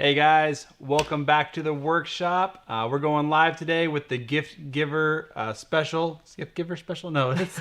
Hey guys, welcome back to the workshop. We're going live today with the gift giver special. Gift giver special? No, it's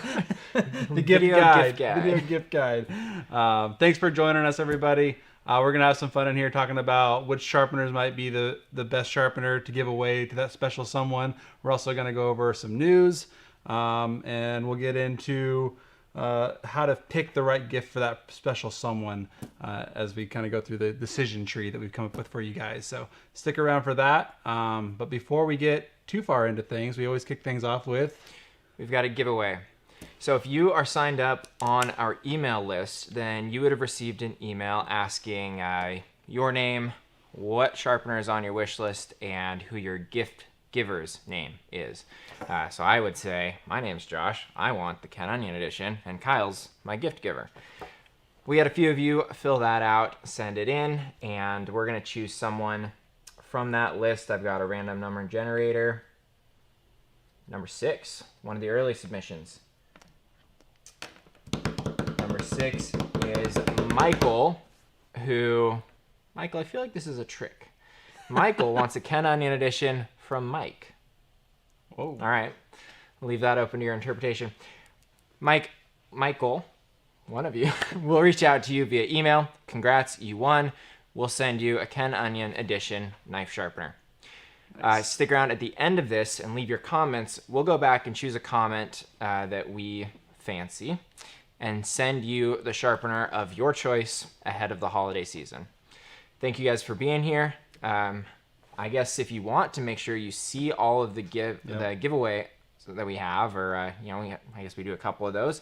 the gift Video guide. gift guide. Video gift guide. Thanks for joining us, everybody. We're gonna have some fun in here talking about which sharpeners might be the best sharpener to give away to that special someone. We're also gonna go over some news, and we'll get into how to pick the right gift for that special someone as we kind of go through the decision tree that we've come up with for you guys. So stick around for that. But before we get too far into things, we always kick things off with... We've got a giveaway. So if you are signed up on our email list, then you would have received an email asking your name, what sharpener is on your wish list, and who your gift giver's name is. So I would say, my name's Josh, I want the Ken Onion edition, and Kyle's my gift giver. We had a few of you fill that out, send it in, and we're going to choose someone from that list. I've got a random number generator. Number 6, one of the early submissions. Number 6 is Michael, Michael, I feel like this is a trick. Michael wants a Ken Onion edition from Mike. Whoa. All right. Leave that open to your interpretation. Michael, one of you, will reach out to you via email. Congrats, you won. We'll send you a Ken Onion edition knife sharpener. Nice. Stick around at the end of this and leave your comments. We'll go back and choose a comment that we fancy and send you the sharpener of your choice ahead of the holiday season. Thank you guys for being here. I guess if you want to make sure you see all of the giveaway that we have, or I guess we do a couple of those,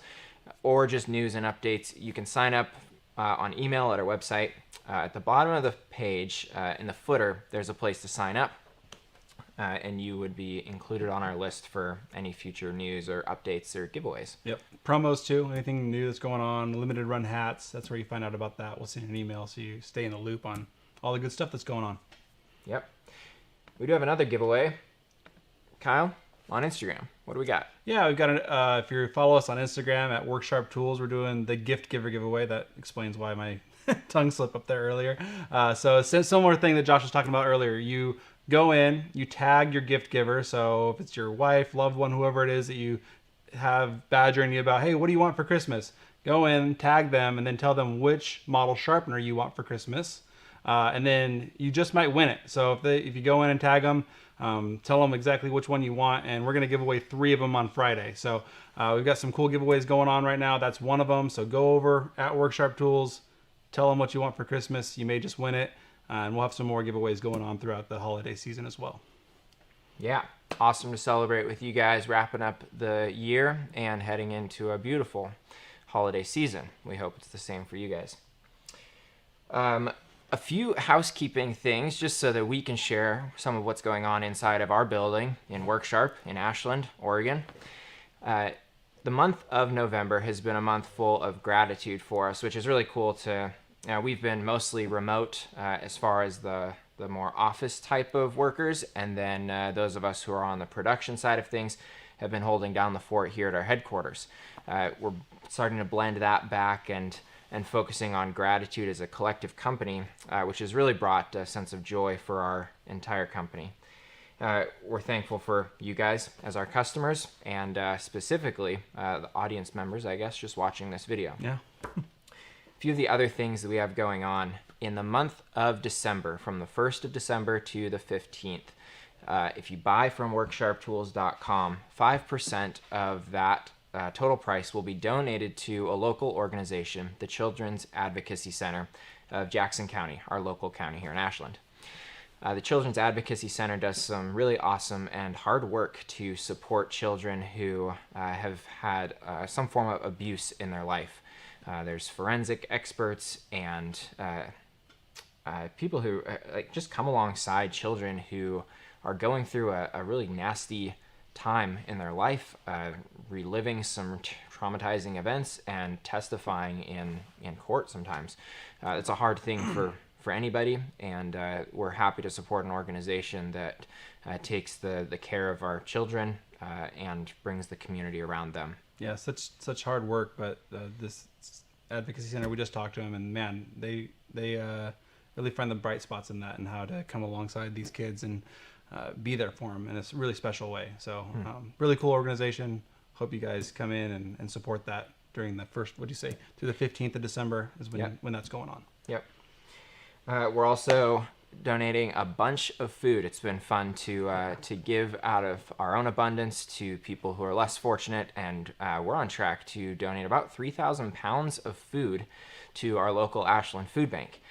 or just news and updates, you can sign up on email at our website. At the bottom of the page, in the footer, there's a place to sign up, and you would be included on our list for any future news or updates or giveaways. Yep. Promos too. Anything new that's going on. Limited run hats. That's where you find out about that. We'll send you an email so you stay in the loop on all the good stuff that's going on. Yep. We do have another giveaway. Kyle, on Instagram, what do we got? Yeah, we've got if you follow us on Instagram at Worksharp Tools, we're doing the gift giver giveaway. That explains why my tongue slipped up there earlier. So it's a similar thing that Josh was talking about earlier. You go in, you tag your gift giver. So if it's your wife, loved one, whoever it is that you have badgering you about, hey, what do you want for Christmas? Go in, tag them, and then tell them which model sharpener you want for Christmas. And then you just might win it. So if you go in and tag them, tell them exactly which one you want, and we're going to give away 3 of them on Friday. So we've got some cool giveaways going on right now. That's one of them. So go over at Worksharp Tools, tell them what you want for Christmas. You may just win it, and we'll have some more giveaways going on throughout the holiday season as well. Yeah, awesome to celebrate with you guys, wrapping up the year and heading into a beautiful holiday season. We hope it's the same for you guys. A few housekeeping things just so that we can share some of what's going on inside of our building in Worksharp in Ashland, Oregon. The month of November has been a month full of gratitude for us, which is really cool to... we've been mostly remote as far as the more office type of workers, and then those of us who are on the production side of things have been holding down the fort here at our headquarters. We're starting to blend that back and focusing on gratitude as a collective company, which has really brought a sense of joy for our entire company. We're thankful for you guys as our customers, and specifically the audience members, I guess, just watching this video. Yeah. A few of the other things that we have going on in the month of December, from the 1st of December to the 15th. If you buy from worksharptools.com, 5% of that total price will be donated to a local organization, the Children's Advocacy Center of Jackson County, our local county here in Ashland. The Children's Advocacy Center does some really awesome and hard work to support children who have had some form of abuse in their life. There's forensic experts and people who just come alongside children who are going through a really nasty time in their life, reliving some traumatizing events and testifying in court sometimes. It's a hard thing for anybody, and we're happy to support an organization that takes the care of our children and brings the community around them. Yeah, such hard work, but this advocacy center, we just talked to them, and man, they really find the bright spots in that and how to come alongside these kids and be there for them in a really special way. So really cool organization. Hope you guys come in and support that during the first, what do you say, through the 15th of December is when that's going on. Yep. We're also donating a bunch of food. It's been fun to give out of our own abundance to people who are less fortunate, and we're on track to donate about 3,000 pounds of food to our local Ashland food bank.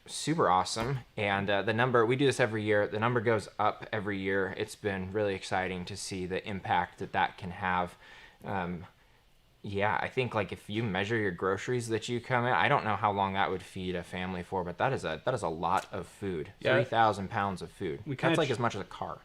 Super awesome. And the number, we do this every year, the number goes up every year. It's been really exciting to see the impact that can have. Yeah, I think like if you measure your groceries that you come in, I don't know how long that would feed a family for, but that is a lot of food. Yeah. 3,000 pounds of food. That's like as much as a car.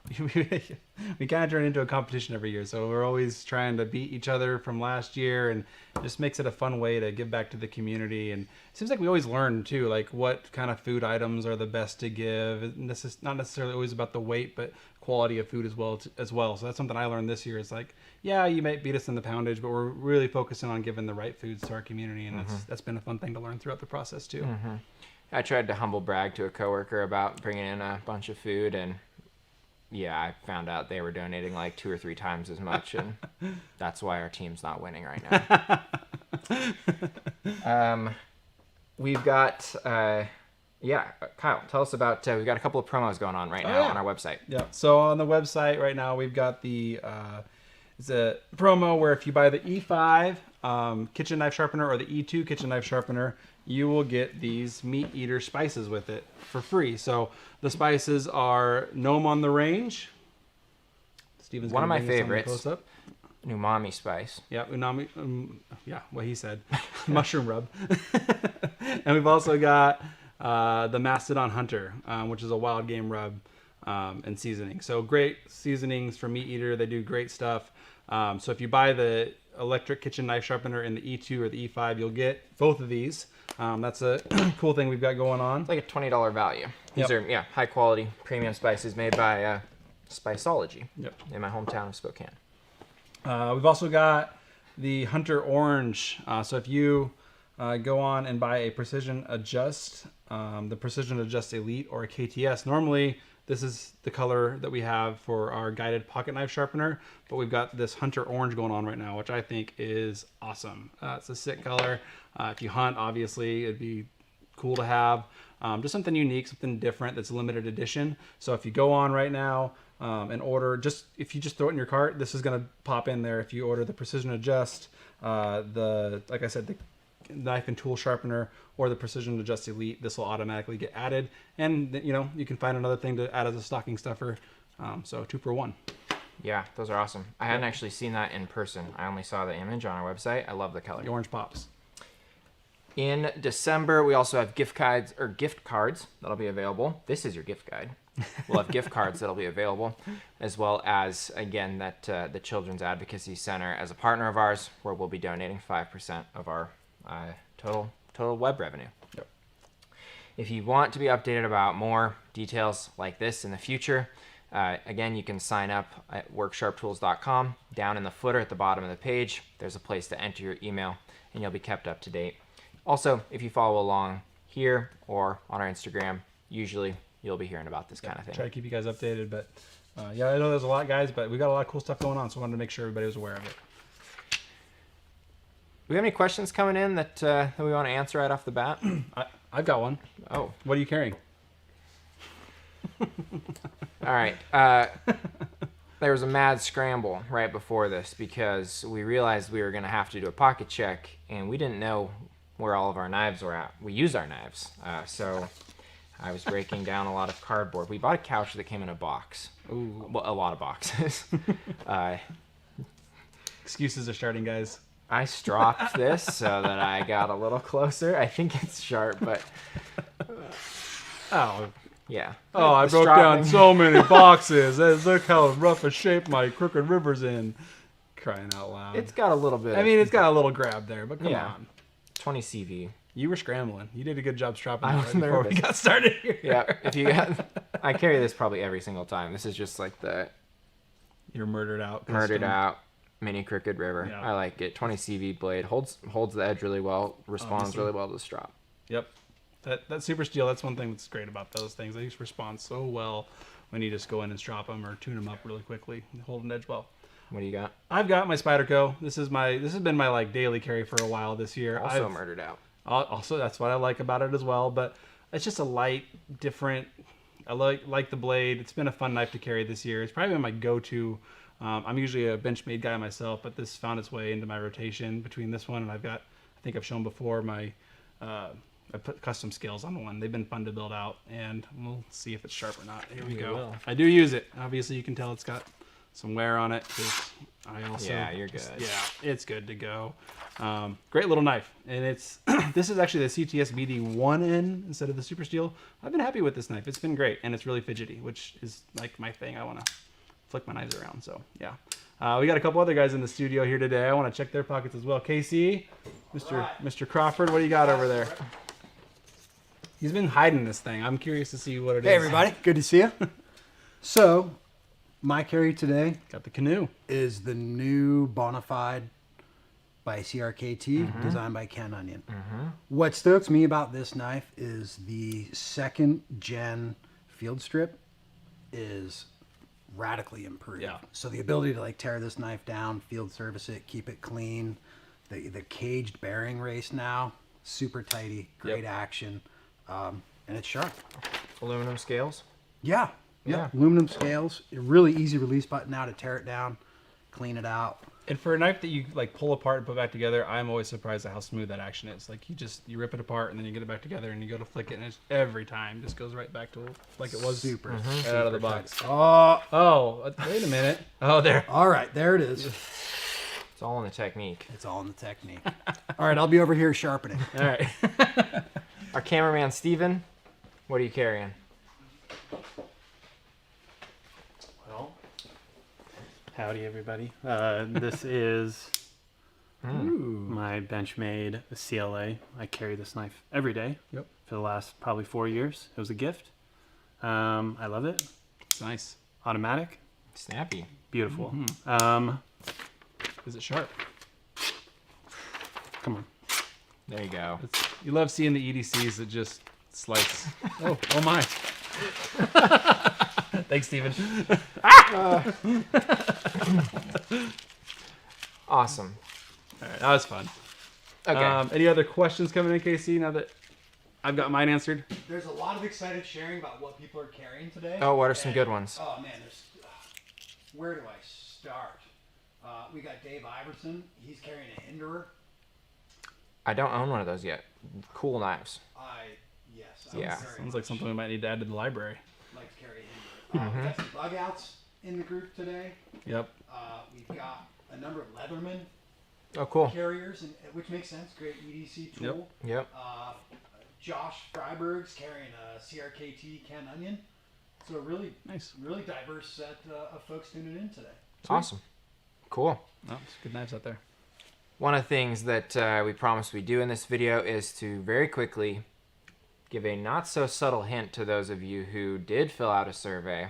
We kind of turn into a competition every year, so we're always trying to beat each other from last year, and it just makes it a fun way to give back to the community. And it seems like we always learn too, like what kind of food items are the best to give. And this is not necessarily always about the weight, but quality of food as well. So that's something I learned this year. It's like, yeah, you might beat us in the poundage, but we're really focusing on giving the right foods to our community, and that's been a fun thing to learn throughout the process too. I tried to humble brag to a coworker about bringing in a bunch of food, and yeah, I found out they were donating like 2 or 3 times as much, and that's why our team's not winning right now. We've got, Kyle, tell us about, we've got a couple of promos going on right now on our website. Yeah, so on the website right now, we've got the, it's a promo where if you buy the E5 kitchen knife sharpener or the E2 kitchen knife sharpener, you will get these meat eater spices with it for free. So the spices are Gnome on the Range. Steven's one of my bring this on the favorites. close-up. Umami spice. Yeah, unami. What he said. Mushroom rub. And we've also got the Mastodon Hunter, which is a wild game rub and seasoning. So great seasonings for meat eater. They do great stuff. So if you buy the electric kitchen knife sharpener in the E2 or the E5, you'll get both of these. That's a cool thing we've got going on. It's like a $20 value. These are high quality premium spices made by Spiceology in my hometown of Spokane. We've also got the Hunter Orange. So if you go on and buy a Precision Adjust, the Precision Adjust Elite or a KTS, normally this is the color that we have for our guided pocket knife sharpener, but we've got this Hunter Orange going on right now, which I think is awesome. It's a sick color. If you hunt, obviously, it'd be cool to have. Just something unique, something different that's limited edition. So if you go on right now and order, if you just throw it in your cart, this is going to pop in there. If you order the Precision Adjust, like I said, the knife and tool sharpener or the Precision Adjust Elite, this will automatically get added, and you can find another thing to add as a stocking stuffer. So 2 for 1. Yeah, those are awesome. I hadn't actually seen that in person. I only saw the image on our website. I love the color. The orange pops. In December, we also have gift cards that'll be available. This is your gift guide. We'll have gift cards that'll be available, as well as, again, that the Children's Advocacy Center as a partner of ours, where we'll be donating 5% of our total web revenue. Yep. If you want to be updated about more details like this in the future, again, you can sign up at worksharptools.com. Down in the footer at the bottom of the page, there's a place to enter your email, and you'll be kept up to date. Also, if you follow along here or on our Instagram, usually you'll be hearing about this kind of thing. Try to keep you guys updated, but I know there's a lot, guys, but we got a lot of cool stuff going on, so I wanted to make sure everybody was aware of it. Do we have any questions coming in that we want to answer right off the bat? I've got one. Oh. What are you carrying? All right. There was a mad scramble right before this because we realized we were going to have to do a pocket check, and we didn't know where all of our knives were at. We use our knives. So I was breaking down a lot of cardboard. We bought a couch that came in a box. Ooh. Well, a lot of boxes. Excuses are starting, guys. I stropped this so that I got a little closer. I think it's sharp, but... Oh. Yeah. Oh, I broke down so many boxes. Look how rough a shape my Crooked River's in. Crying out loud. It's got a little bit. I mean, it's got a little grab there, but come on. 20 CV. You were scrambling. You did a good job strapping I it was right before nervous. we got started here. Yeah. If you got, I carry this probably every single time. This is just like the... You're murdered out. Murdered out. Mini Crooked River. Yeah. I like it. 20 CV blade. Holds the edge really well. Responds really well to the strap. Yep. That super steel, that's one thing that's great about those things. They just respond so well when you just go in and strop them or tune them up really quickly and hold an edge well. What do you got? I've got my Spyderco. This has been my like daily carry for a while this year. Also murdered out. Also, that's what I like about it as well. But it's just a light, different. I like the blade. It's been a fun knife to carry this year. It's probably been my go-to. I'm usually a Benchmade guy myself, but this found its way into my rotation between this one and I think I've shown before I put custom scales on one. They've been fun to build out, and we'll see if it's sharp or not. Here we go. I do use it. Obviously, you can tell it's got some wear on it. Yeah, you're good. Yeah, it's good to go. Great little knife, and it's this is actually the CTS BD1N instead of the Super Steel. I've been happy with this knife. It's been great, and it's really fidgety, which is like my thing. I want to flick my knives around. So yeah, we got a couple other guys in the studio here today. I want to check their pockets as well. Casey, Mr. Crawford, what do you got over there? He's been hiding this thing. I'm curious to see what it is. Hey, everybody. Good to see you. So, my carry today Got the canoe. is the new Bonafide by CRKT, designed by Ken Onion. What stokes me about this knife is the second gen field strip is radically improved. Yeah. So the ability to like tear this knife down, field service it, keep it clean. The caged bearing race now, super tighty, great action. And it's sharp. Aluminum scales. Yeah. Yeah. Aluminum scales. A really easy release button now to tear it down, clean it out. And for a knife that you like pull apart and put back together, I'm always surprised at how smooth that action is. Like you rip it apart and then you get it back together and you go to flick it and it's every time just goes right back to like it was Super. right out of the box. Oh, Wait a minute. Oh, there. all right. There it is. It's all in the technique. It's all in the technique. All right. I'll be over here sharpening. All right. Our cameraman, Steven, what are you carrying? Well, howdy everybody. This is my Benchmade CLA. I carry this knife every day. Yep. For the last probably 4 years. It was a gift. I love it. It's nice. Automatic. Snappy. Beautiful. Is it sharp? Come on. There you go. You love seeing the EDCs that just slice. oh my. Thanks, Steven. Awesome. All right, that was fun. Okay. Any other questions coming in, KC, now that I've got mine answered? There's a lot of excited sharing about what people are carrying today. Oh, what are some good ones? Oh, man. Where do I start? We got Dave Iverson. He's carrying a Hinderer. I don't own one of those yet. Cool knives. Yes. Yeah. Sounds like something we might need to add to the library. Like to carry a Hinderer. We got some bug outs in the group today. Yep. We've got a number of Leatherman Oh, cool. carriers, which makes sense. Great EDC tool. Yep. Josh Freiberg's carrying a CRKT Ken Onion. So a really really diverse set of folks tuning in today. Awesome. Cool. Oh, there's good knives out there. One of the things that we promised we'd do in this video is to very quickly give a not so subtle hint to those of you who did fill out a survey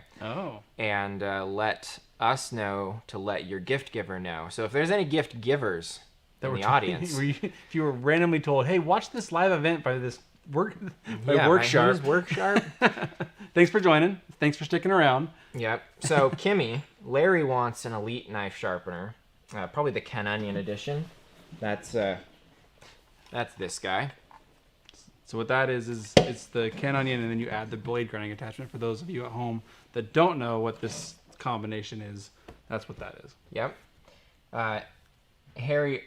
and let us know to let your gift giver know. So if there's any gift givers in the audience. If you were randomly told, hey, watch this live event by this Work Worksharp. Worksharp. Thanks for joining. Thanks for sticking around. Yep. So Kimmy, Larry wants an elite knife sharpener, probably the Ken Onion edition. That's this guy. So what that is it's the Ken Onion, and then you add the blade grinding attachment. For those of you at home that don't know what this combination is, that's what that is. Yep. Harry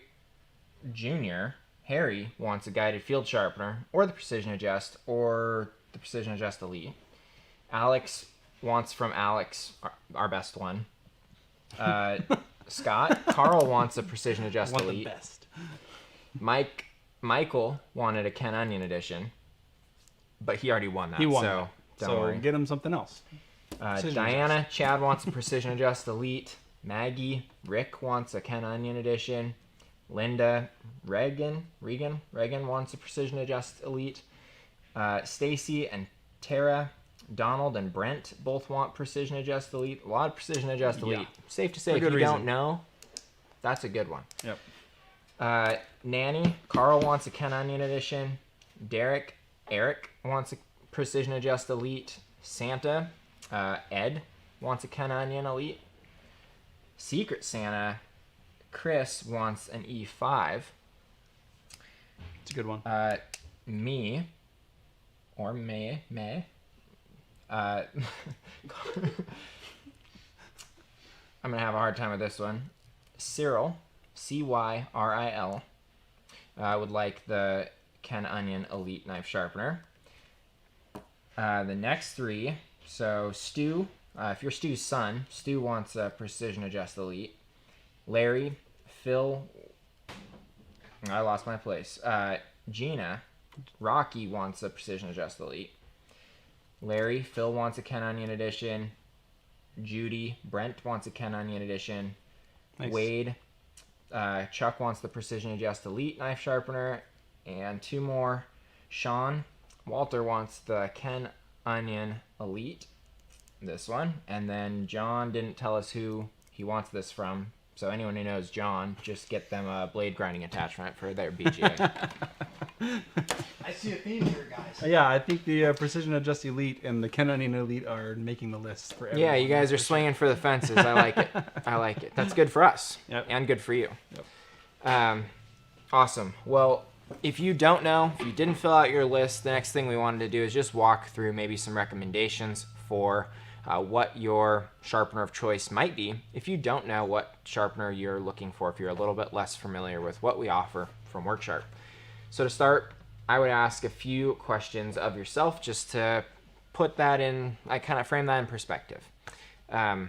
Jr. Harry wants a guided field sharpener, or the Precision Adjust, or the Precision Adjust Elite. Alex wants from Alex, our best one. Scott, Carl wants a Precision Adjust Elite. The best. Michael wanted a Ken Onion edition, but he already won that. Don't worry. Get him something else. Diana, Chad wants a Precision Adjust Elite. Maggie, Rick wants a Ken Onion edition. Linda, Reagan wants a Precision Adjust Elite. Stacy and Tara, Donald and Brent both want Precision Adjust Elite. A lot of Precision Adjust Elite. Safe to say, if you don't know, that's a good one. Yep. Nanny, Carl wants a Ken Onion edition. Derek, Eric wants a Precision Adjust Elite. Santa, Ed wants a Ken Onion Elite. Secret Santa, Chris wants an E5. It's a good one. Me, or May. I'm gonna have a hard time with this one. Cyril, Cyril, would like the Ken Onion Elite Knife Sharpener. The next three, so Stu, if you're Stu's son, Stu wants a Precision Adjust Elite. Larry, Phil, I lost my place. Gina, Rocky wants a Precision Adjust Elite. Larry, Phil wants a Ken Onion Edition. Judy, Brent wants a Ken Onion Edition. Nice. Wade, Chuck wants the Precision Adjust Elite Knife Sharpener. And two more. Sean, Walter wants the Ken Onion Elite, this one. And then John didn't tell us who he wants this from. So anyone who knows John, just get them a blade grinding attachment for their BGA. I see a theme here, guys. Yeah, I think the Precision Adjust Elite and the Ken Onion Elite are making the list for everyone. Yeah, you guys are swinging for the fences. I like it. I like it. That's good for us. Yep. And good for you. Yep. Awesome. Well, if you don't know, if you didn't fill out your list, the next thing we wanted to do is just walk through maybe some recommendations for what your sharpener of choice might be. If you don't know what sharpener you're looking for, if you're a little bit less familiar with what we offer from WorkSharp. So to start, I would ask a few questions of yourself just to put that in, I kind of frame that in perspective. The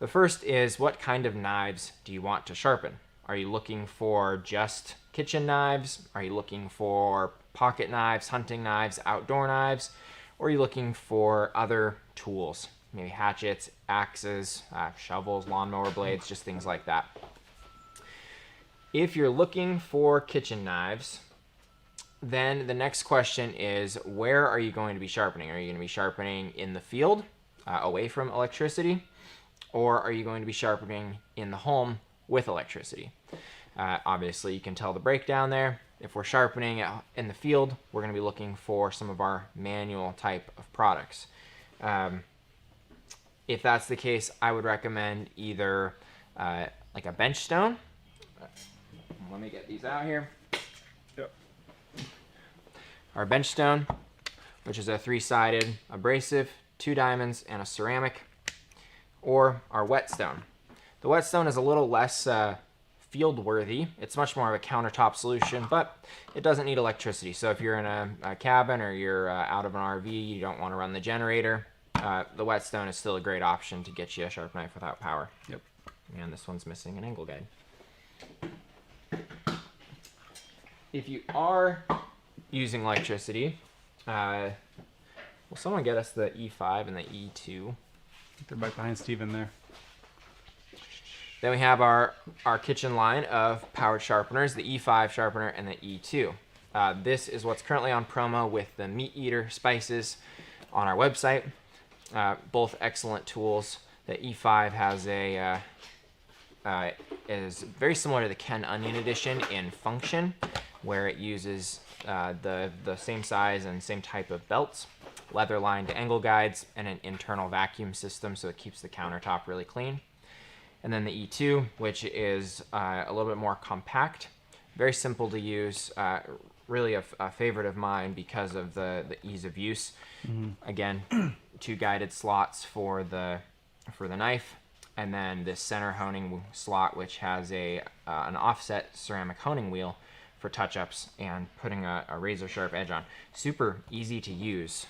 first is, what kind of knives do you want to sharpen? Are you looking for just kitchen knives? Are you looking for pocket knives, hunting knives, outdoor knives? Or are you looking for other tools? Maybe hatchets, axes, shovels, lawnmower blades, just things like that. If you're looking for kitchen knives, then the next question is, where are you going to be sharpening? Are you going to be sharpening in the field, away from electricity? Or are you going to be sharpening in the home with electricity? Obviously, you can tell the breakdown there. If we're sharpening in the field, we're going to be looking for some of our manual type of products. If that's the case, I would recommend either like a bench stone. Let me get these out here. Yep. Our bench stone, which is a 3-sided abrasive, 2 diamonds, and a ceramic. Or our whetstone. The whetstone is a little less field worthy. It's much more of a countertop solution, but it doesn't need electricity. So if you're in a cabin or you're out of an RV, you don't want to run the generator, the whetstone is still a great option to get you a sharp knife without power. Yep. And this one's missing an angle guide. If you are using electricity, will someone get us the E5 and the E2? They're right behind Steven there. Then we have our kitchen line of powered sharpeners, the E5 sharpener and the E2. This is what's currently on promo with the Meat Eater spices on our website. Both excellent tools. The E5 has is very similar to the Ken Onion Edition in function, where it uses the same size and same type of belts, leather-lined angle guides, and an internal vacuum system, so it keeps the countertop really clean. And then the E2, which is a little bit more compact, very simple to use, really a favorite of mine because of the ease of use. Mm-hmm. Again, 2 guided slots for the knife, and then this center honing slot, which has an offset ceramic honing wheel for touch-ups and putting a razor sharp edge on. Super easy to use.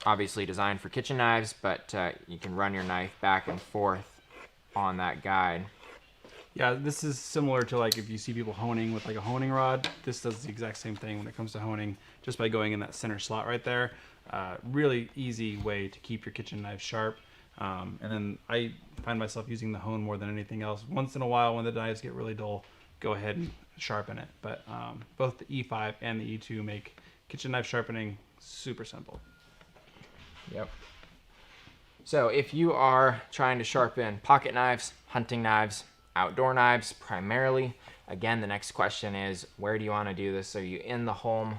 Obviously designed for kitchen knives, but you can run your knife back and forth on that guide. Yeah, this is similar to like if you see people honing with like a honing rod. This does the exact same thing when it comes to honing, just by going in that center slot right there. Really easy way to keep your kitchen knife sharp. And then I find myself using the hone more than anything else. Once in a while, when the knives get really dull, go ahead and sharpen it. But both the E5 and the E2 make kitchen knife sharpening super simple. Yep. So if you are trying to sharpen pocket knives, hunting knives, outdoor knives primarily, again, the next question is, where do you want to do this? Are you in the home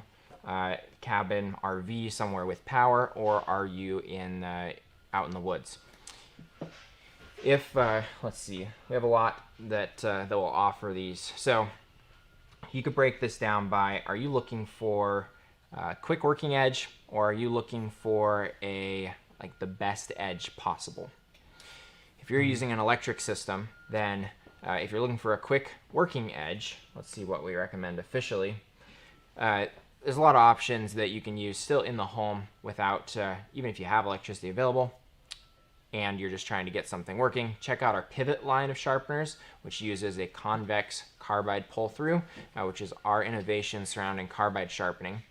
cabin, RV, somewhere with power, or are you in out in the woods? If let's see, we have a lot that will offer these. So you could break this down by: are you looking for a quick working edge, or are you looking for the best edge possible? If you're using an electric system, then if you're looking for a quick working edge, let's see what we recommend officially. There's a lot of options that you can use still in the home without, even if you have electricity available and you're just trying to get something working. Check out our Pivot line of sharpeners, which uses a convex carbide pull-through, which is our innovation surrounding carbide sharpening.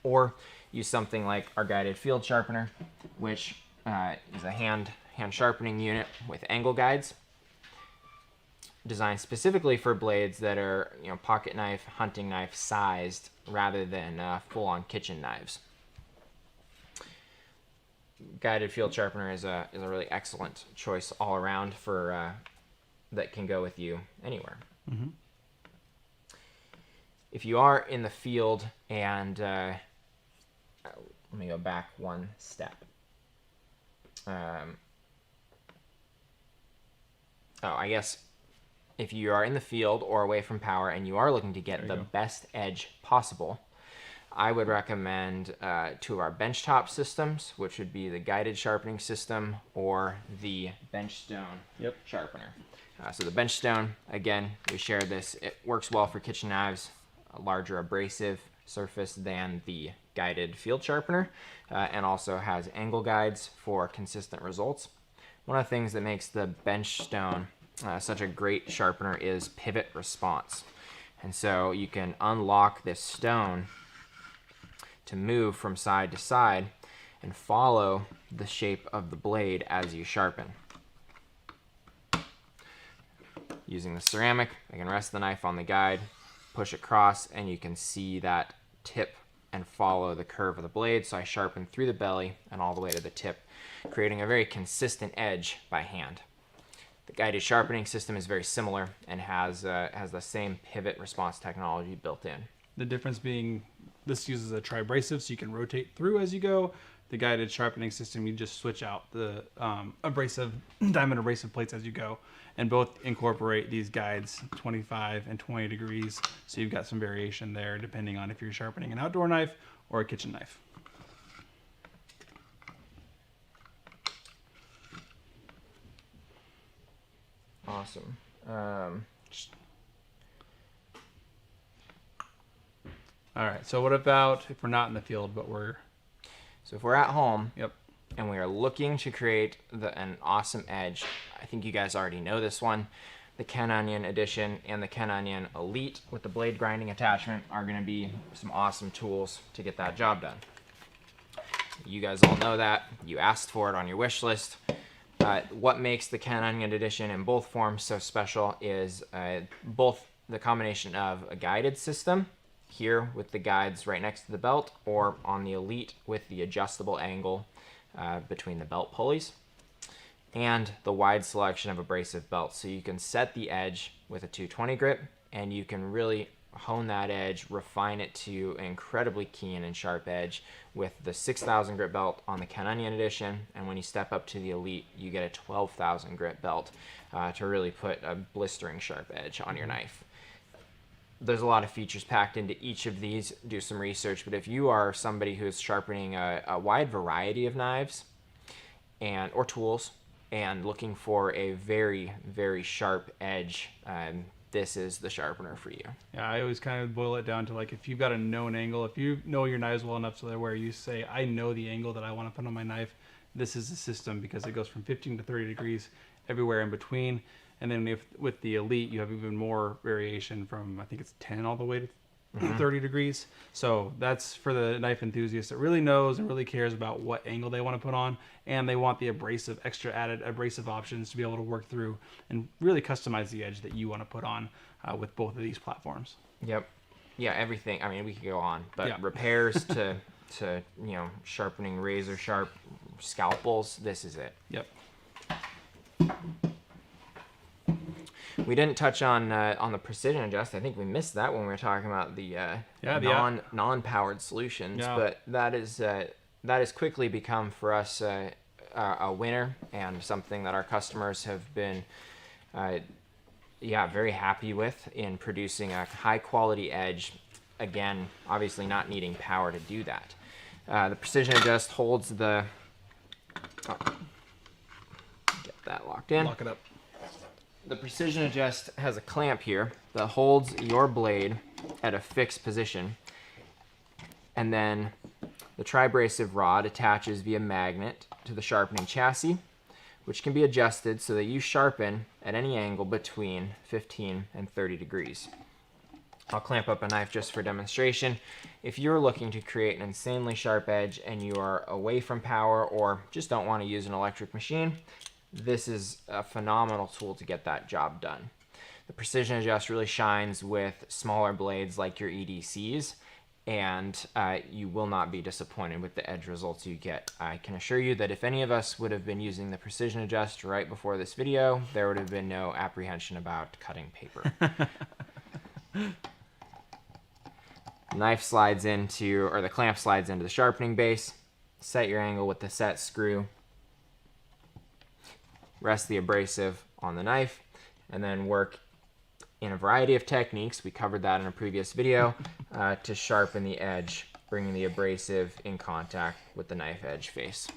Or use something like our guided field sharpener, which is a hand sharpening unit with angle guides, designed specifically for blades that are pocket knife, hunting knife sized, rather than full-on kitchen knives. Guided field sharpener is a really excellent choice all around for that can go with you anywhere. Mm-hmm. If you are in the field, and let me go back one step. I guess if you are in the field or away from power and you are looking to get the best edge possible, I would recommend two of our benchtop systems, which would be the guided sharpening system or the benchstone sharpener. So the benchstone, again, we shared this. It works well for kitchen knives, a larger abrasive surface than the guided field sharpener, and also has angle guides for consistent results. One of the things that makes the benchstone such a great sharpener is pivot response. And so you can unlock this stone to move from side to side and follow the shape of the blade as you sharpen. Using the ceramic, I can rest the knife on the guide, push across, and you can see that tip and follow the curve of the blade. So I sharpen through the belly and all the way to the tip, creating a very consistent edge by hand. The guided sharpening system is very similar and has the same pivot response technology built in. The difference being this uses a tri-abrasive, so you can rotate through as you go. The guided sharpening system, you just switch out the diamond abrasive plates as you go, and both incorporate these guides 25 and 20 degrees, so you've got some variation there depending on if you're sharpening an outdoor knife or a kitchen knife. Awesome. All right, so what about if we're not in the field, but we're... So if we're at home, Yep. and we are looking to create an awesome edge, I think you guys already know this one. The Ken Onion Edition and the Ken Onion Elite with the blade grinding attachment are going to be some awesome tools to get that job done. You guys all know that. You asked for it on your wish list. What makes the Ken Onion Edition in both forms so special is both the combination of a guided system, here with the guides right next to the belt, or on the Elite with the adjustable angle between the belt pulleys, and the wide selection of abrasive belts. So you can set the edge with a 220 grip, and you can really hone that edge, refine it to an incredibly keen and sharp edge with the 6,000 grit belt on the Ken Onion Edition. And when you step up to the Elite, you get a 12,000 grit belt to really put a blistering sharp edge on your knife. There's a lot of features packed into each of these. Do some research, but if you are somebody who is sharpening a wide variety of knives or tools and looking for a very, very sharp edge, this is the sharpener for you. Yeah, I always kind of boil it down to, like, if you've got a known angle, if you know your knives well enough so that where you say, I know the angle that I want to put on my knife, this is the system, because it goes from 15 to 30 degrees everywhere in between. And then with the Elite, you have even more variation from, I think it's 10 all the way to 30 degrees. So that's for the knife enthusiast that really knows and really cares about what angle they want to put on. And they want the extra added abrasive options to be able to work through and really customize the edge that you want to put on with both of these platforms. Yep. Yeah, everything. I mean, we could go on, but Yeah. repairs to sharpening razor sharp scalpels, this is it. Yep. We didn't touch on the precision adjust. I think we missed that when we were talking about the non-powered solutions. Yeah. But that has quickly become for us a winner, and something that our customers have been very happy with in producing a high quality edge. Again, obviously not needing power to do that. The precision adjust holds the get that locked in. Lock it up. The precision adjust has a clamp here that holds your blade at a fixed position, and then the tri-abrasive rod attaches via magnet to the sharpening chassis, which can be adjusted so that you sharpen at any angle between 15 and 30 degrees. I'll clamp up a knife just for demonstration. If you're looking to create an insanely sharp edge and you are away from power or just don't want to use an electric machine, this is a phenomenal tool to get that job done. The precision adjust really shines with smaller blades like your EDCs, and you will not be disappointed with the edge results you get. I can assure you that if any of us would have been using the precision adjust right before this video, there would have been no apprehension about cutting paper. Knife slides into, or the clamp slides into the sharpening base. Set your angle with the set screw. Rest the abrasive on the knife, and then work in a variety of techniques, we covered that in a previous video, to sharpen the edge, bringing the abrasive in contact with the knife edge face.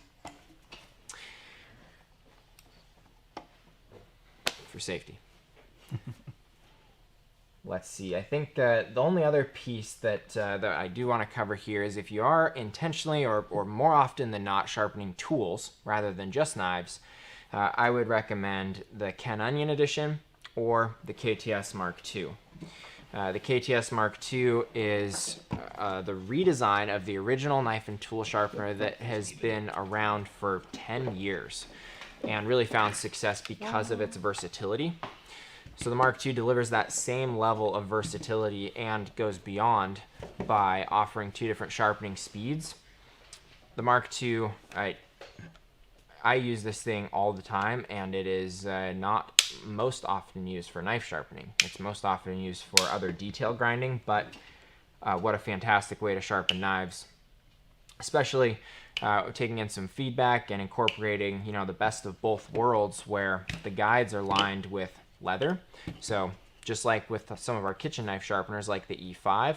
For safety. Let's see, I think the only other piece that I do want to cover here is if you are intentionally or more often than not sharpening tools rather than just knives, I would recommend the Ken Onion edition or the KTS Mark II. The KTS Mark II is the redesign of the original knife and tool sharpener that has been around for 10 years and really found success because of its versatility. So the Mark II delivers that same level of versatility and goes beyond by offering 2 different sharpening speeds. The Mark II, I use this thing all the time, and it is not most often used for knife sharpening. It's most often used for other detail grinding, but what a fantastic way to sharpen knives, especially taking in some feedback and incorporating, the best of both worlds where the guides are lined with leather. So just like with some of our kitchen knife sharpeners like the E5,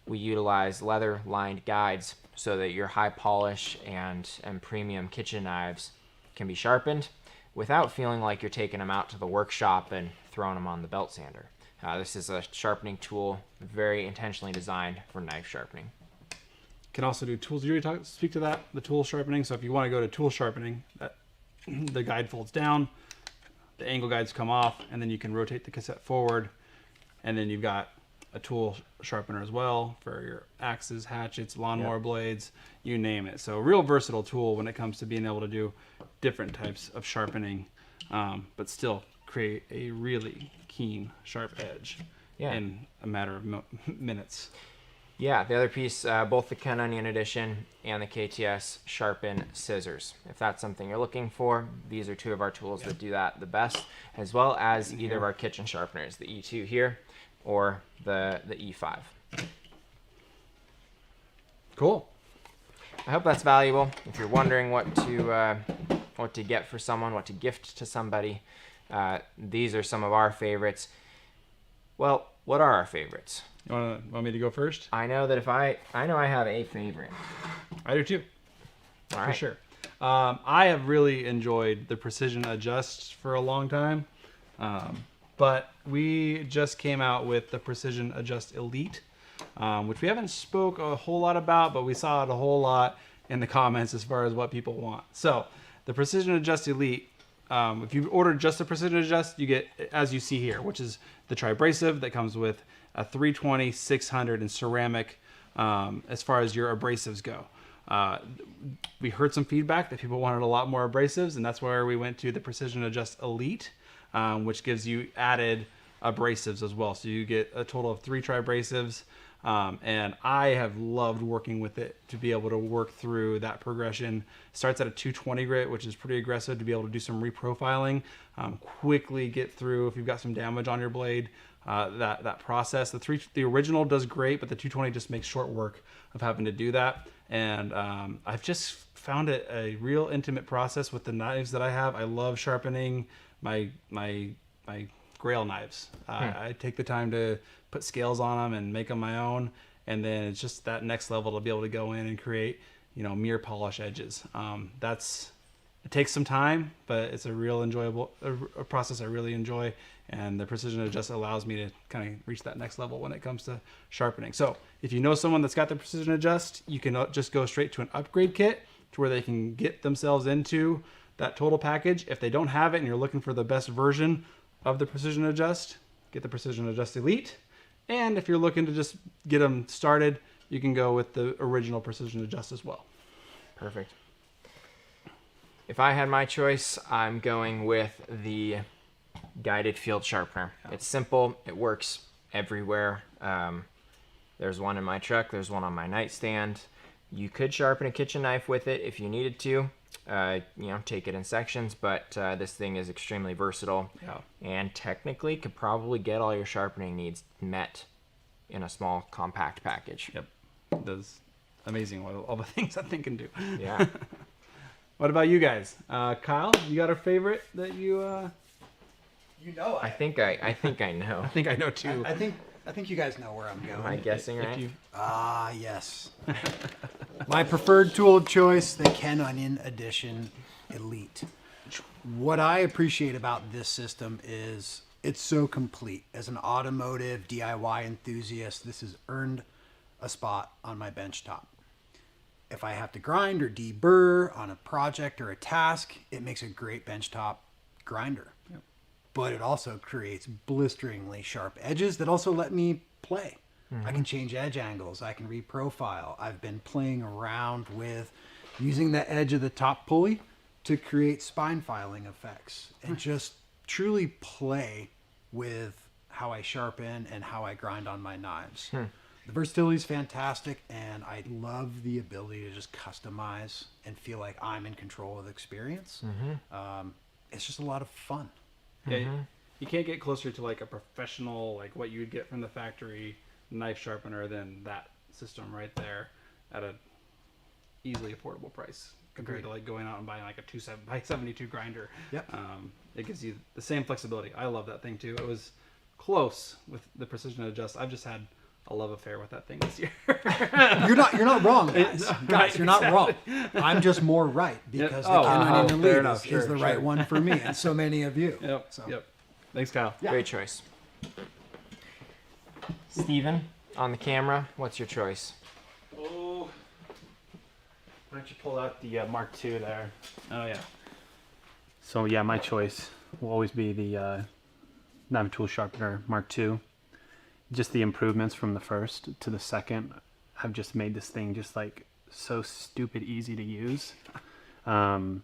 we utilize leather lined guides so that your high polish and premium kitchen knives can be sharpened without feeling like you're taking them out to the workshop and throwing them on the belt sander. This is a sharpening tool very intentionally designed for knife sharpening. Can also do tools. Did you speak to that, the tool sharpening? So if you want to go to tool sharpening, the guide folds down, the angle guides come off, and then you can rotate the cassette forward, and then you've got a tool sharpener as well for your axes, hatchets, lawnmower blades, you name it. So a real versatile tool when it comes to being able to do different types of sharpening, but still create a really keen, sharp edge in a matter of minutes. Yeah, the other piece, both the Ken Onion edition and the KTS sharpen scissors. If that's something you're looking for, these are 2 of our tools that do that the best, as well as either of our kitchen sharpeners, the E2 here or the E5. Cool. I hope that's valuable. If you're wondering what to get for someone, what to gift to somebody, these are some of our favorites. Well, what are our favorites? You want me to go first? I know that I know I have a favorite. I do too. All for right. sure. I have really enjoyed the precision adjust for a long time, but we just came out with the precision adjust elite, which we haven't spoke a whole lot about, but we saw it a whole lot in the comments as far as what people want. So the precision adjust elite, if you order just the precision adjust, you get, as you see here, which is the tri-abrasive that comes with a 320, 600, and ceramic as far as your abrasives go. We heard some feedback that people wanted a lot more abrasives, and that's where we went to the precision adjust elite, which gives you added abrasives as well. So you get a total of 3 tri-abrasives. And I have loved working with it to be able to work through that progression. Starts at a 220 grit, which is pretty aggressive to be able to do some reprofiling, quickly get through if you've got some damage on your blade. That process, the original does great, but the 220 just makes short work of having to do that. And I've just found it a real intimate process with the knives that I have. I love sharpening my Grail knives. I take the time to put scales on them and make them my own, and then it's just that next level to be able to go in and create, mirror polish edges. It takes some time, but it's a real enjoyable a process I really enjoy, and the Precision Adjust allows me to kind of reach that next level when it comes to sharpening. So if you know someone that's got the Precision Adjust, you can just go straight to an upgrade kit to where they can get themselves into that total package. If they don't have it and you're looking for the best version of the Precision Adjust, get the Precision Adjust Elite. And if you're looking to just get them started, you can go with the original Precision Adjust as well. Perfect. If I had my choice, I'm going with the guided field sharpener. It's simple. It works everywhere. There's one in my truck. There's one on my nightstand. You could sharpen a kitchen knife with it if you needed to. Take it in sections, but this thing is extremely versatile, and technically could probably get all your sharpening needs met in a small compact package. Yep, it does amazing all the things that thing can do. Yeah. What about you guys? Kyle, you got a favorite that you? I think I know. I think I know too. I think you guys know where I'm going. Am I guessing right? Yes. My preferred tool of choice, the Ken Onion Edition Elite. What I appreciate about this system is it's so complete. As an automotive DIY enthusiast, this has earned a spot on my bench top. If I have to grind or deburr on a project or a task, it makes a great benchtop grinder. Yep. But it also creates blisteringly sharp edges that also let me play. I can change edge angles. I can reprofile. I've been playing around with using the edge of the top pulley to create spine filing effects and just truly play with how I sharpen and how I grind on my knives. The versatility is fantastic, and I love the ability to just customize and feel like I'm in control of the experience. It's just a lot of fun. Yeah, you can't get closer to like a professional, like what you'd get from the factory knife sharpener than that system right there at a easily affordable price compared to like going out and buying like a 272 grinder. Yep. It gives you the same flexibility. I love that thing too. It was close with the Precision Adjust. I've just had a love affair with that thing this year. You're not wrong, guys. Guys, you're not wrong. I'm just more right because the Ken Onion Elite is the right one for me and so many of you. Yep. Thanks, Kyle. Yeah. Great choice. Steven, on the camera, what's your choice? Oh, why don't you pull out the Mark II there? Oh yeah. So yeah, my choice will always be the knife tool sharpener Mark II. Just the improvements from the first to the second have just made this thing just like so stupid easy to use. I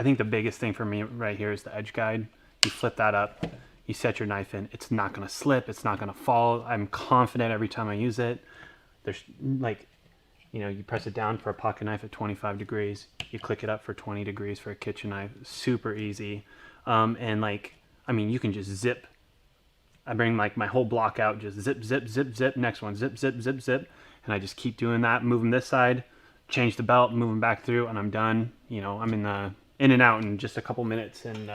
think the biggest thing for me right here is the edge guide. You flip that up, you set your knife in, it's not going to slip, it's not going to fall. I'm confident every time I use it. There's you press it down for a pocket knife at 25 degrees, you click it up for 20 degrees for a kitchen knife. Super easy. You can just zip. I bring like my whole block out, just zip, zip, zip, zip, next one, zip, zip, zip, zip. And I just keep doing that, move them this side, change the belt, move them back through, and I'm done. I'm in and out in just a couple minutes, and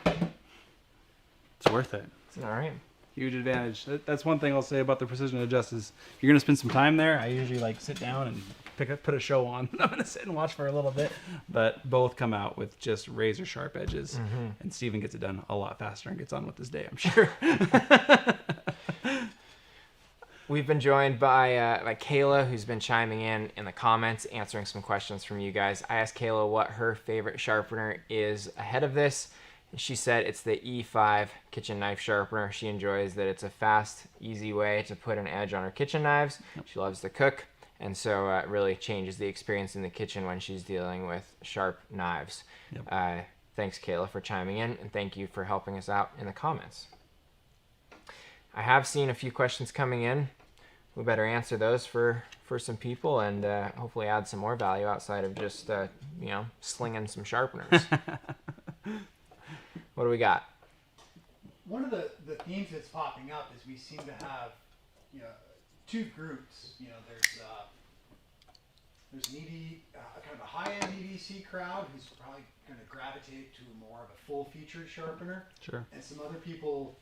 it's worth it. All right. Huge advantage. That's one thing I'll say about the Precision Adjust is if you're going to spend some time there, I usually like sit down and put a show on. I'm going to sit and watch for a little bit, but both come out with just razor sharp edges, and Steven gets it done a lot faster and gets on with his day, I'm sure. We've been joined by Kayla, who's been chiming in the comments, answering some questions from you guys. I asked Kayla what her favorite sharpener is ahead of this. She said it's the E5 kitchen knife sharpener. She enjoys that it's a fast, easy way to put an edge on her kitchen knives. She loves to cook, and so it really changes the experience in the kitchen when she's dealing with sharp knives. Thanks, Kayla, for chiming in, and thank you for helping us out in the comments. I have seen a few questions coming in. We better answer those for some people, and hopefully add some more value outside of just slinging some sharpeners. What do we got? One of the themes that's popping up is we seem to have, two groups. There's an kind of a high-end EDC crowd who's probably going to gravitate to more of a full-featured sharpener. Sure. And some other people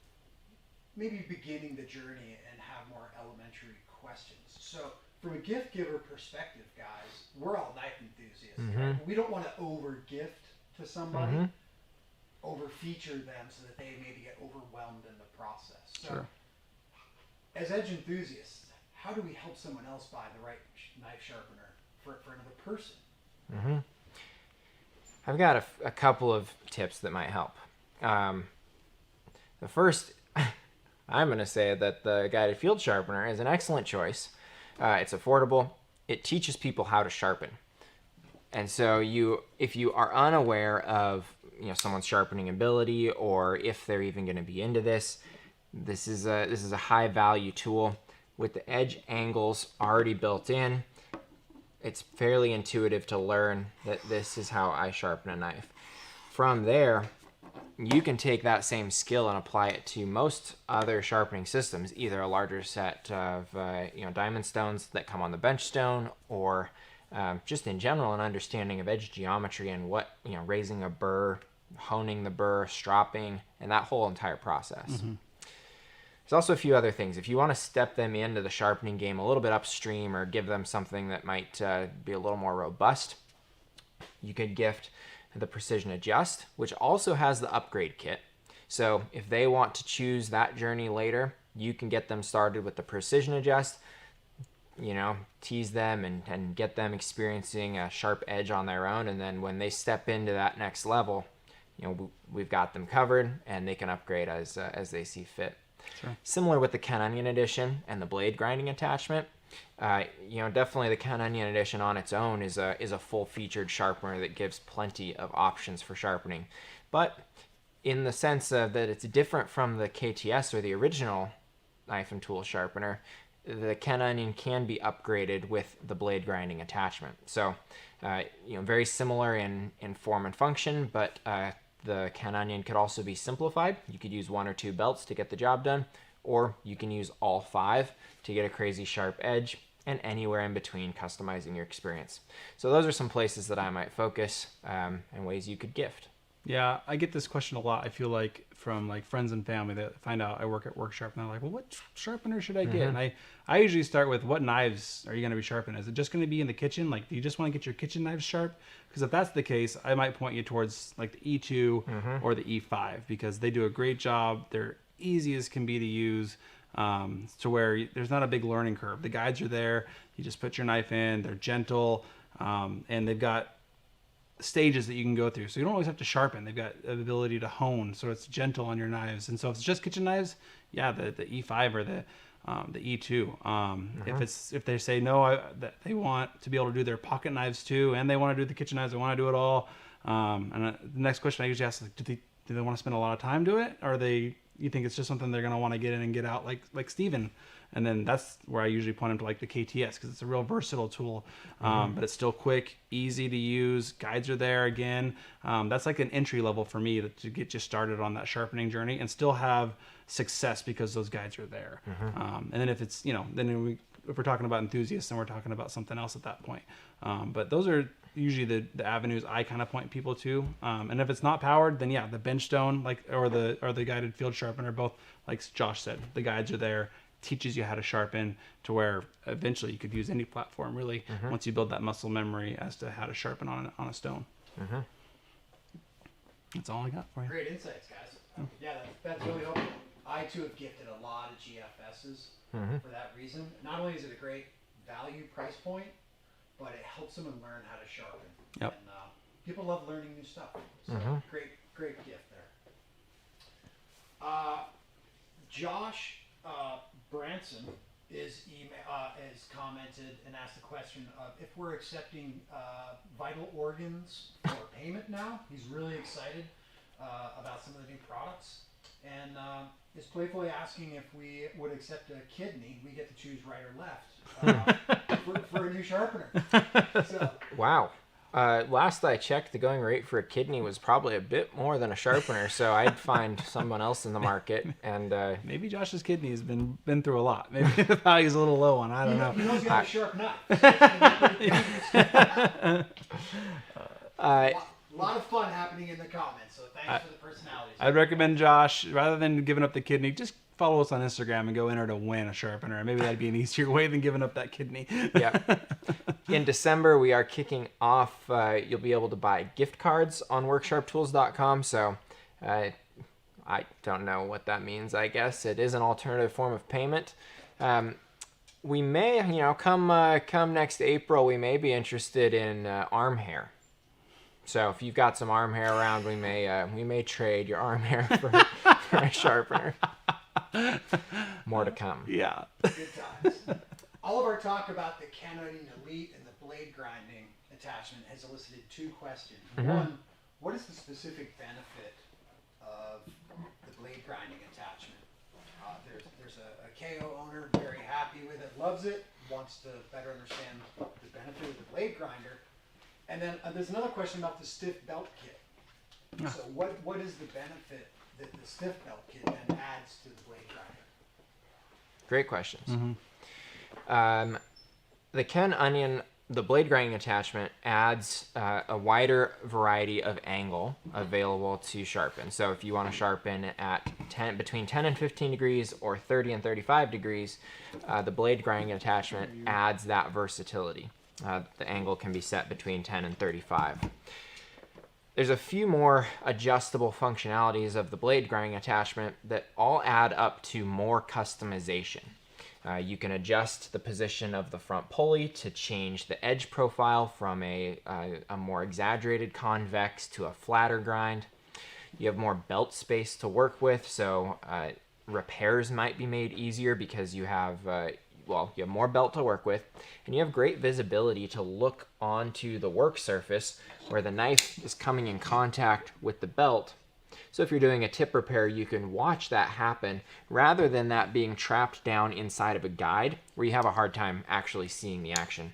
maybe beginning the journey and have more elementary questions. So from a gift giver perspective, guys, we're all knife enthusiasts. Right? We don't want to over-gift to somebody, over-feature them so that they maybe get overwhelmed in the process. So as edge enthusiasts, how do we help someone else buy the right knife sharpener for another person? I've got a couple of tips that might help. The first, I'm going to say that the guided field sharpener is an excellent choice. It's affordable. It teaches people how to sharpen. And so if you are unaware of someone's sharpening ability, or if they're even going to be into this, this is a high value tool with the edge angles already built in. It's fairly intuitive to learn that this is how I sharpen a knife. From there, you can take that same skill and apply it to most other sharpening systems, either a larger set of diamond stones that come on the bench stone, or just in general an understanding of edge geometry and what raising a burr, honing the burr, stropping, and that whole entire process. There's also a few other things. If you want to step them into the sharpening game a little bit upstream, or give them something that might be a little more robust, you could gift the Precision Adjust, which also has the upgrade kit. So if they want to choose that journey later, you can get them started with the Precision Adjust, tease them and get them experiencing a sharp edge on their own. And then when they step into that next level, we've got them covered, and they can upgrade as they see fit. Sure. Similar with the Ken Onion Edition and the blade grinding attachment. Definitely the Ken Onion Edition on its own is a full-featured sharpener that gives plenty of options for sharpening. But in the sense of that it's different from the KTS or the original knife and tool sharpener, the Ken Onion can be upgraded with the blade grinding attachment. So, very similar in form and function, but the Ken Onion could also be simplified. You could use 1 or 2 belts to get the job done, or you can use all 5 to get a crazy sharp edge, and anywhere in between, customizing your experience. So those are some places that I might focus, and ways you could gift. Yeah, I get this question a lot. I feel like from friends and family that find out I work at Workshop, and they're like, "Well, what sharpener should I get?" And I usually start with, what knives are you going to be sharpening? Is it just going to be in the kitchen? Like, do you just want to get your kitchen knives sharp? Because if that's the case, I might point you towards like the E2 or the E5, because they do a great job. They're easy as can be to use, to where there's not a big learning curve. The guides are there. You just put your knife in. They're gentle, and they've got stages that you can go through, so you don't always have to sharpen. They've got the ability to hone, so it's gentle on your knives. And so if it's just kitchen knives, yeah, the E5 or the E2. If they say no, that they want to be able to do their pocket knives too, and they want to do the kitchen knives, they want to do it all. And the next question I usually ask is, do they want to spend a lot of time do it, or you think it's just something they're going to want to get in and get out, like Steven? And then that's where I usually point them to like the KTS, because it's a real versatile tool, but it's still quick, easy to use. Guides are there again. That's like an entry level for me to get you started on that sharpening journey and still have success, because those guides are there. And then if it's, if we're talking about enthusiasts, then we're talking about something else at that point. But those are usually the avenues I kind of point people to. And if it's not powered, then yeah, the bench stone, or the guided field sharpener, both, like Josh said, the guides are there. Teaches you how to sharpen, to where eventually you could use any platform really, once you build that muscle memory as to how to sharpen on a stone. That's all I got for you. Great insights, guys. Yeah, that's really helpful. I too have gifted a lot of GFSs for that reason. Not only is it a great value price point, but it helps someone learn how to sharpen. Yep. And people love learning new stuff. So great gift there. Josh Branson is commented and asked the question of if we're accepting vital organs for payment now. He's really excited about some of the new products, and is playfully asking if we would accept a kidney. We get to choose right or left for a new sharpener. So, Wow. Last I checked, the going rate for a kidney was probably a bit more than a sharpener, so I'd find someone else in the market. And Maybe Josh's kidney has been through a lot. Maybe the value's a little low on. I don't know. he knows you have a sharp knife. So it's gonna be pretty a lot of fun happening in the comments. So thanks for the personalities. I'd recommend Josh, rather than giving up the kidney, just follow us on Instagram and go enter to win a sharpener. Maybe that'd be an easier way than giving up that kidney. yeah. In December, we are kicking off. You'll be able to buy gift cards on worksharptools.com. So I don't know what that means. I guess it is an alternative form of payment. We may, come next April, we may be interested in arm hair. So if you've got some arm hair around, we may trade your arm hair for a sharpener. More to come. Yeah. Good times. All of our talk about the Canadian Elite and the blade grinding attachment has elicited two questions. One, what is the specific benefit of the blade grinding attachment? There's a KO owner very happy with it, loves it, wants to better understand the benefit of the blade grinder. And then there's another question about the stiff belt kit. So what is the benefit that the stiff belt kit then adds to the blade grinder? Great questions. The Ken Onion, the blade grinding attachment, adds a wider variety of angle available to sharpen. So if you want to sharpen at between 10 and 15 degrees or 30 and 35 degrees, the blade grinding attachment adds that versatility. The angle can be set between 10 and 35. There's a few more adjustable functionalities of the blade grinding attachment that all add up to more customization. You can adjust the position of the front pulley to change the edge profile from a more exaggerated convex to a flatter grind. You have more belt space to work with, so repairs might be made easier because you have you have more belt to work with, and you have great visibility to look onto the work surface where the knife is coming in contact with the belt. So if you're doing a tip repair, you can watch that happen rather than that being trapped down inside of a guide where you have a hard time actually seeing the action.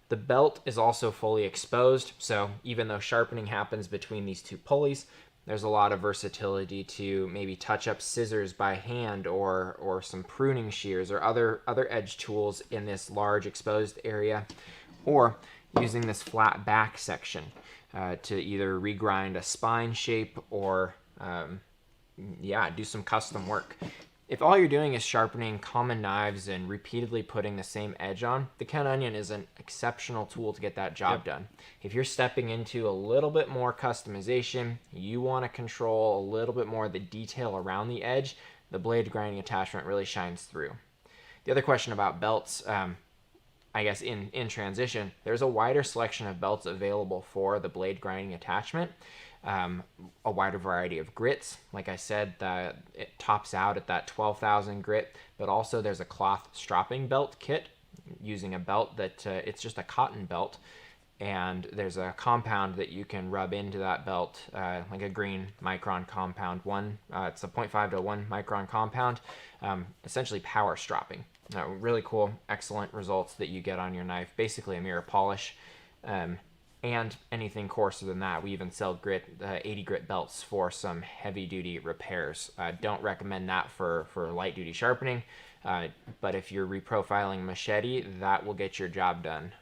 The belt is also fully exposed, so even though sharpening happens between these two pulleys, there's a lot of versatility to maybe touch up scissors by hand or some pruning shears or other edge tools in this large exposed area, or using this flat back section to either regrind a spine shape or do some custom work. If all you're doing is sharpening common knives and repeatedly putting the same edge on, the Ken Onion is an exceptional tool to get that job done. If you're stepping into a little bit more customization, you want to control a little bit more of the detail around the edge, the blade grinding attachment really shines through. The other question about belts, I guess in transition, there's a wider selection of belts available for the blade grinding attachment. A wider variety of grits. Like I said, it tops out at that 12,000 grit, but also there's a cloth stropping belt kit using a belt that it's just a cotton belt, and there's a compound that you can rub into that belt, like a green micron compound. It's a 0.5 to 1 micron compound, essentially power stropping. Really cool, excellent results that you get on your knife, basically a mirror polish. And anything coarser than that. We even sell 80 grit belts for some heavy duty repairs. Don't recommend that for light duty sharpening, but if you're reprofiling machete, that will get your job done.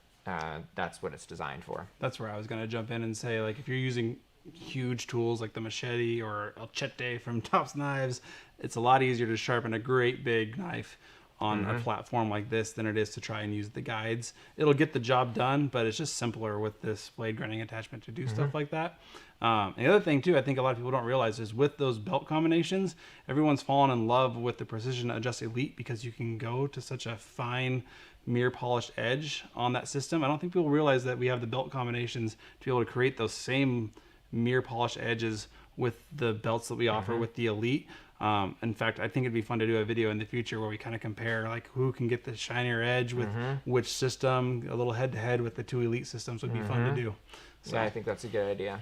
That's what it's designed for. That's where I was going to jump in and say, like, if you're using huge tools like the machete or El Chete from Tops Knives, it's a lot easier to sharpen a great big knife on a platform like this than it is to try and use the guides. It'll get the job done, but it's just simpler with this blade grinding attachment to do stuff like that. And the other thing too, I think a lot of people don't realize is with those belt combinations, everyone's fallen in love with the Precision Adjust Elite because you can go to such a fine mirror polished edge on that system. I don't think people realize that we have the belt combinations to be able to create those same mirror polished edges with the belts that we offer with the Elite. In fact, I think it'd be fun to do a video in the future where we kind of compare like who can get the shinier edge with which system. A little head to head with the two Elite systems would be fun to do. So yeah, I think that's a good idea.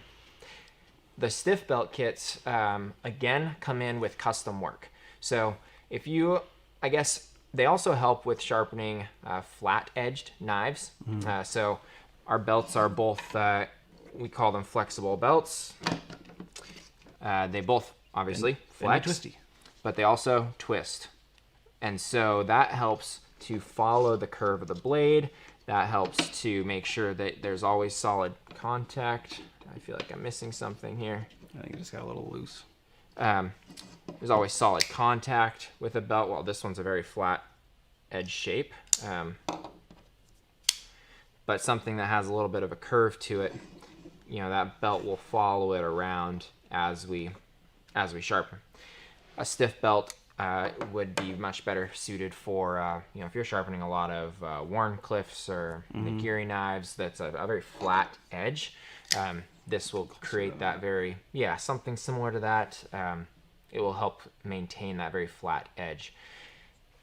the stiff belt kits, again, come in with custom work. So if you, I guess they also help with sharpening flat-edged knives. So our belts are both, we call them flexible belts. They both obviously flex, twisty, but they also twist. And so that helps to follow the curve of the blade. That helps to make sure that there's always solid contact. I feel like I'm missing something here. I think it just got a little loose. There's always solid contact with a belt. Well, this one's a very flat edge shape, but something that has a little bit of a curve to it. You know, that belt will follow it around as we sharpen. A stiff belt would be much better suited for, you know, if you're sharpening a lot of Warncliffes or nigiri knives, that's a very flat edge. This will create that very, something similar to that. It will help maintain that very flat edge.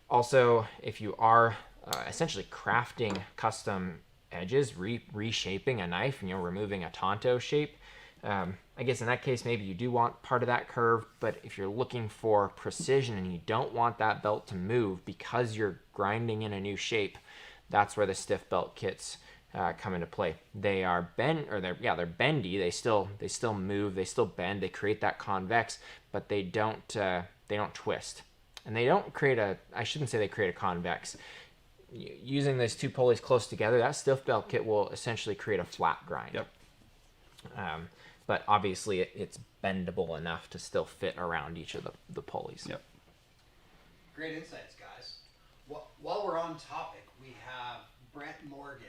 Also, if you are essentially crafting custom edges, reshaping a knife, you know, removing a tanto shape, I guess in that case, maybe you do want part of that curve, but if you're looking for precision and you don't want that belt to move because you're grinding in a new shape, that's where the stiff belt kits come into play. They are they're bendy. They still move. They still bend. They create that convex, but they don't twist, and they don't create I shouldn't say they create a convex. Using those two pulleys close together, that stiff belt kit will essentially create a flat grind. Yep. But obviously it's bendable enough to still fit around each of the pulleys. Yep. Great insights, guys. While we're on topic, we have Brent Morgan,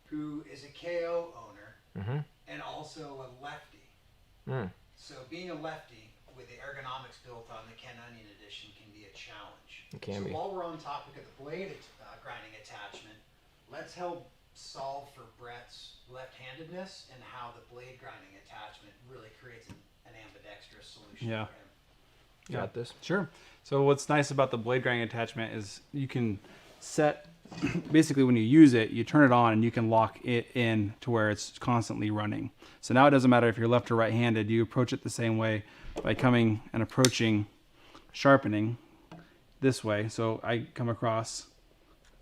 who is a KO owner and also a lefty. So being a lefty with the ergonomics built on the Ken Onion edition can be a challenge. It can be. While we're on topic of the blade grinding attachment, let's help solve for Brett's left-handedness and how the blade grinding attachment really creates an ambidextrous solution for him. Got this? Sure. So what's nice about the blade grinding attachment is you can set, basically when you use it, you turn it on and you can lock it in to where it's constantly running. So now it doesn't matter if you're left or right-handed, you approach it the same way by coming and approaching sharpening this way. So I come across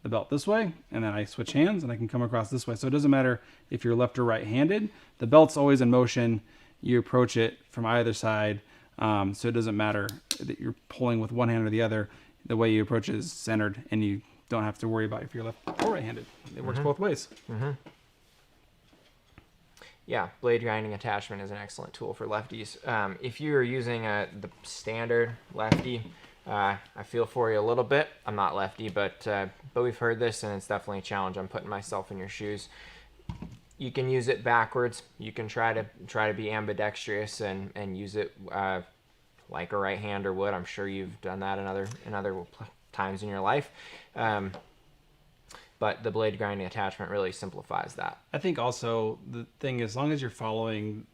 the belt this way, and then I switch hands and I can come across this way. So it doesn't matter if you're left or right-handed, the belt's always in motion. You approach it from either side. So it doesn't matter that you're pulling with one hand or the other. The way you approach it is centered, and you don't have to worry about if you're left or right-handed. It works both ways. Yeah, blade grinding attachment is an excellent tool for lefties. If you're using the standard lefty, I feel for you a little bit. I'm not lefty, but we've heard this, and it's definitely a challenge. I'm putting myself in your shoes. You can use it backwards. You can try to be ambidextrous and use it like a right-hander would. I'm sure you've done that in other times in your life. But the blade grinding attachment really simplifies that. I think also the thing, as long as you're following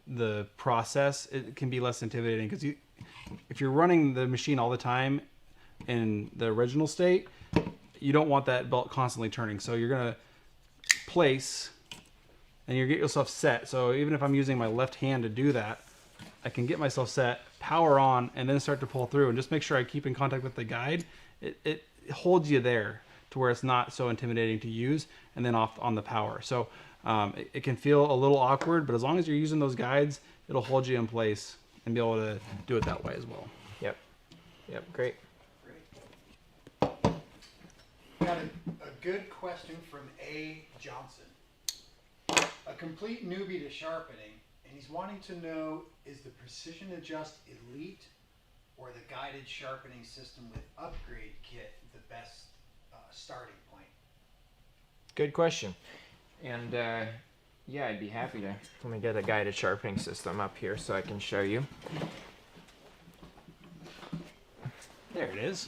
the process, it can be less intimidating, because if you're running the machine all the time in the original state, you don't want that belt constantly turning. So you're going to place and you get yourself set. So even if I'm using my left hand to do that, I can get myself set, power on, and then start to pull through, and just make sure I keep in contact with the guide. It holds you there to where it's not so intimidating to use, and then off on the power. So it can feel a little awkward, but as long as you're using those guides, it'll hold you in place and be able to do it that way as well. Yep, great. Got a good question from A. Johnson. A complete newbie to sharpening, and he's wanting to know, is the Precision Adjust Elite or the guided sharpening system with upgrade kit the best starting point? Good question. And I'd be happy to. Let me get a guided sharpening system up here so I can show you. There it is.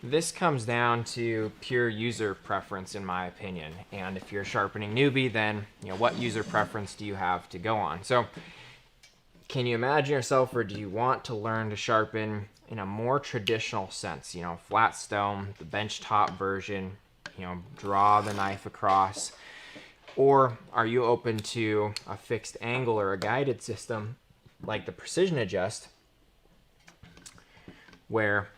This comes down to pure user preference, in my opinion. And if you're a sharpening newbie, then what user preference do you have to go on? So can you imagine yourself, or do you want to learn to sharpen in a more traditional sense? Flat stone, the bench top version, draw the knife across. Or are you open to a fixed angle or a guided system like the Precision Adjust, where